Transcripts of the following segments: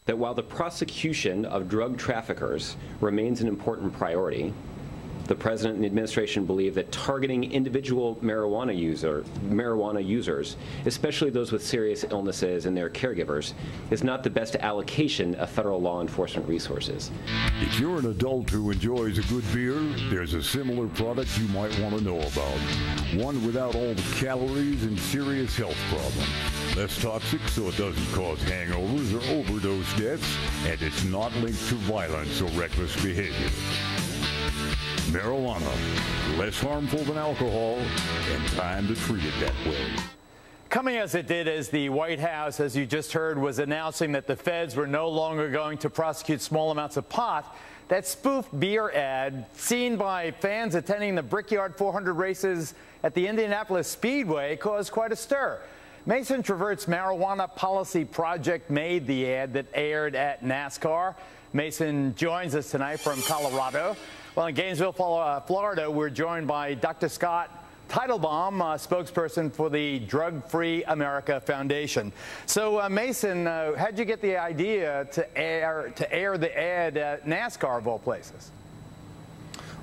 that while the prosecution of drug traffickers remains an important priority, the President and the administration believe that targeting individual marijuana users, especially those with serious illnesses and their caregivers, is not the best allocation of federal law enforcement resources. If you're an adult who enjoys a good beer, there's a similar product you might want to know about. One without all the calories and serious health problems. Less toxic so it doesn't cause hangovers or overdose deaths, and it's not linked to violence or reckless behavior. Marijuana, less harmful than alcohol, and time to treat it that way. Coming as it did as the White House, as you just heard, was announcing that the feds were no longer going to prosecute small amounts of pot, that spoof beer ad seen by fans attending the Brickyard 400 races at the Indianapolis Speedway caused quite a stir. Mason Tveart's Marijuana Policy Project made the ad that aired at NASCAR. Mason joins us tonight from Colorado. Well, in Gainesville, Florida, we're joined by Dr. Scott Teitelbaum, spokesperson for the Drug-Free America Foundation. So, Mason, how'd you get the idea to air the ad at NASCAR, of all places?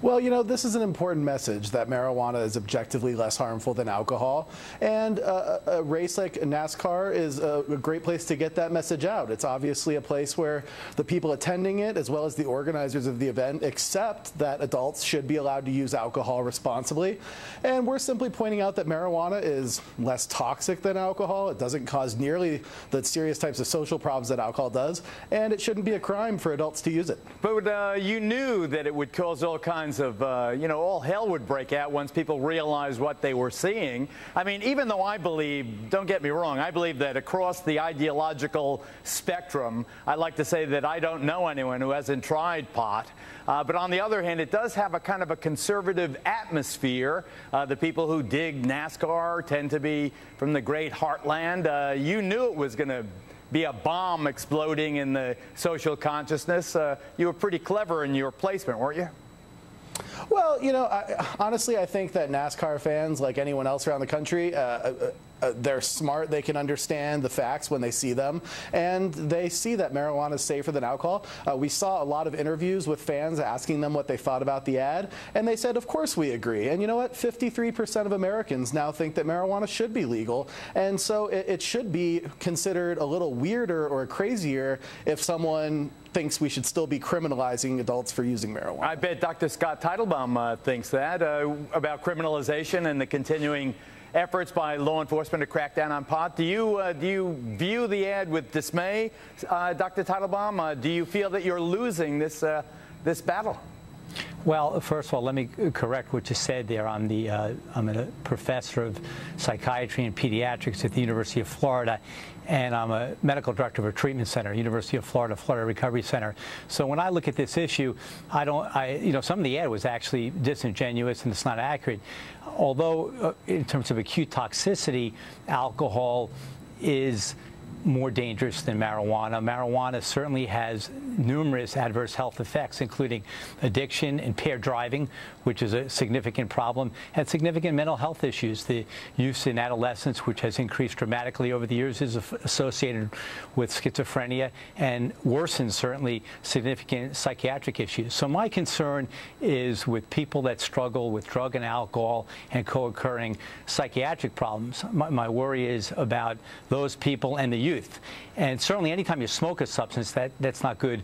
Well, you know, this is an important message that marijuana is objectively less harmful than alcohol. And a race like NASCAR is a great place to get that message out. It's obviously a place where the people attending it, as well as the organizers of the event, accept that adults should be allowed to use alcohol responsibly. And we're simply pointing out that marijuana is less toxic than alcohol. It doesn't cause nearly the serious types of social problems that alcohol does. And it shouldn't be a crime for adults to use it. But you knew that it would cause all kinds of, you know, all hell would break out once people realized what they were seeing. I mean, even though I believe, don't get me wrong, I believe that across the ideological spectrum, I like to say that I don't know anyone who hasn't tried pot. But on the other hand, it does have a kind of a conservative atmosphere. The people who dig NASCAR tend to be from the great heartland. You knew it was going to be a bomb exploding in the social consciousness. You were pretty clever in your placement, weren't you? Well, you know, honestly, I think that NASCAR fans, like anyone else around the country, they're smart. They can understand the facts when they see them, and they see that marijuana is safer than alcohol. We saw a lot of interviews with fans asking them what they thought about the ad, and they said, of course we agree. And you know what? 53% of Americans now think that marijuana should be legal, and so it should be considered a little weirder or crazier if someone thinks we should still be criminalizing adults for using marijuana. I bet Dr. Scott Teitelbaum thinks that, about criminalization and the continuing efforts by law enforcement to crack down on pot. Do you view the ad with dismay, Dr. Teitelbaum? Do you feel that you're losing this battle? Well, first of all, let me correct what you said there. I'm a professor of psychiatry and pediatrics at the University of Florida, and I'm a medical director of a treatment center, University of Florida, Florida Recovery Center. So when I look at this issue, you know, some of the ad was actually disingenuous and it's not accurate. Although, in terms of acute toxicity, alcohol is more dangerous than marijuana. Marijuana certainly has numerous adverse health effects, including addiction, impaired driving, which is a significant problem, and significant mental health issues. The use in adolescence, which has increased dramatically over the years, is associated with schizophrenia and worsens certainly significant psychiatric issues. So my concern is with people that struggle with drug and alcohol and co-occurring psychiatric problems. My worry is about those people and the youth. And certainly anytime you smoke a substance, that's not good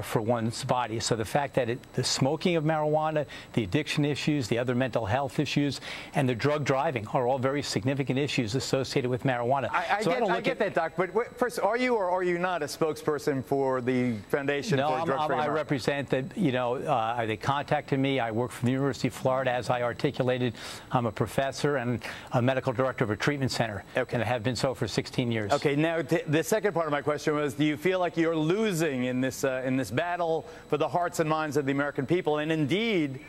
for one's body. So the fact that the smoking of marijuana, the addiction issues, the other mental health issues, and the drug driving are all very significant issues associated with marijuana. I get that, Doc, but first, are you or are you not a spokesperson for the Foundation for Drug-Free America? I represent that, you know, they contacted me. I work for the University of Florida, as I articulated. I'm a professor and a medical director of a treatment center, and I have been so for 16 years. Okay, now the second part of my question was, do you feel like you're losing in this battle for the hearts and minds of the American people? And indeed,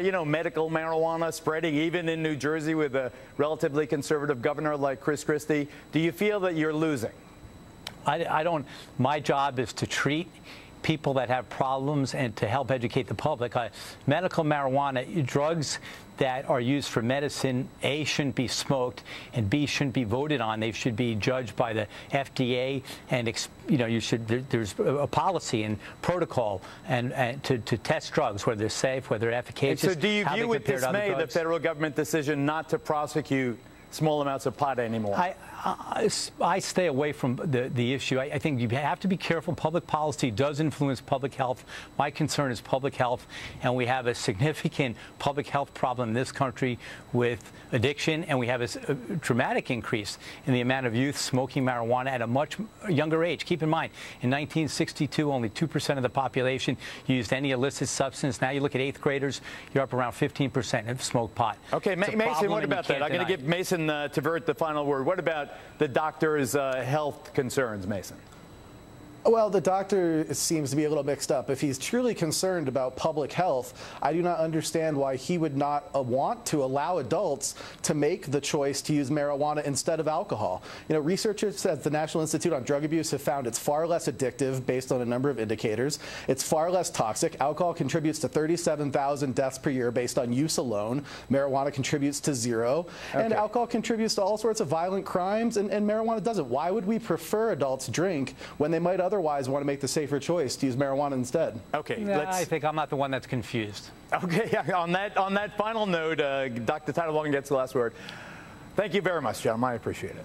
you know, medical marijuana spreading even in New Jersey with a relatively conservative governor like Chris Christie. Do you feel that you're losing? I don't. My job is to treat people that have problems and to help educate the public. Medical marijuana, drugs that are used for medicine, A, shouldn't be smoked, and B, shouldn't be voted on. They should be judged by the FDA, and there's a policy and protocol and to test drugs, whether they're safe, whether they're efficacious. And so do you view with dismay the federal government decision not to prosecute small amounts of pot anymore? I stay away from the issue. I think you have to be careful. Public policy does influence public health. My concern is public health, and we have a significant public health problem in this country with addiction, and we have a dramatic increase in the amount of youth smoking marijuana at a much younger age. Keep in mind, in 1962, only 2% of the population used any illicit substance. Now you look at 8th graders, you're up around 15% have smoked pot. Okay, Mason, what about that? I'm going to give Mason Tvert the final word. What about the doctor's health concerns, Mason? Well, the doctor seems to be a little mixed up. If he's truly concerned about public health, I do not understand why he would not want to allow adults to make the choice to use marijuana instead of alcohol. You know, researchers at the National Institute on Drug Abuse have found it's far less addictive based on a number of indicators. It's far less toxic. Alcohol contributes to 37,000 deaths per year based on use alone. Marijuana contributes to 0. Okay. And alcohol contributes to all sorts of violent crimes, and marijuana doesn't. Why would we prefer adults drink when they might otherwise want to make the safer choice to use marijuana instead? Okay, I think I'm not the one that's confused. Okay, on that final note, Dr. Teitelbaum gets the last word. Thank you very much, gentlemen. I appreciate it.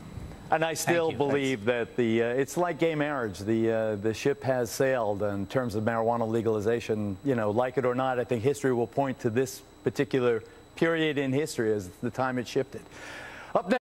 And I still believe that it's like gay marriage. The ship has sailed in terms of marijuana legalization. You know, like it or not, I think history will point to this particular period in history as the time it shifted. Up next.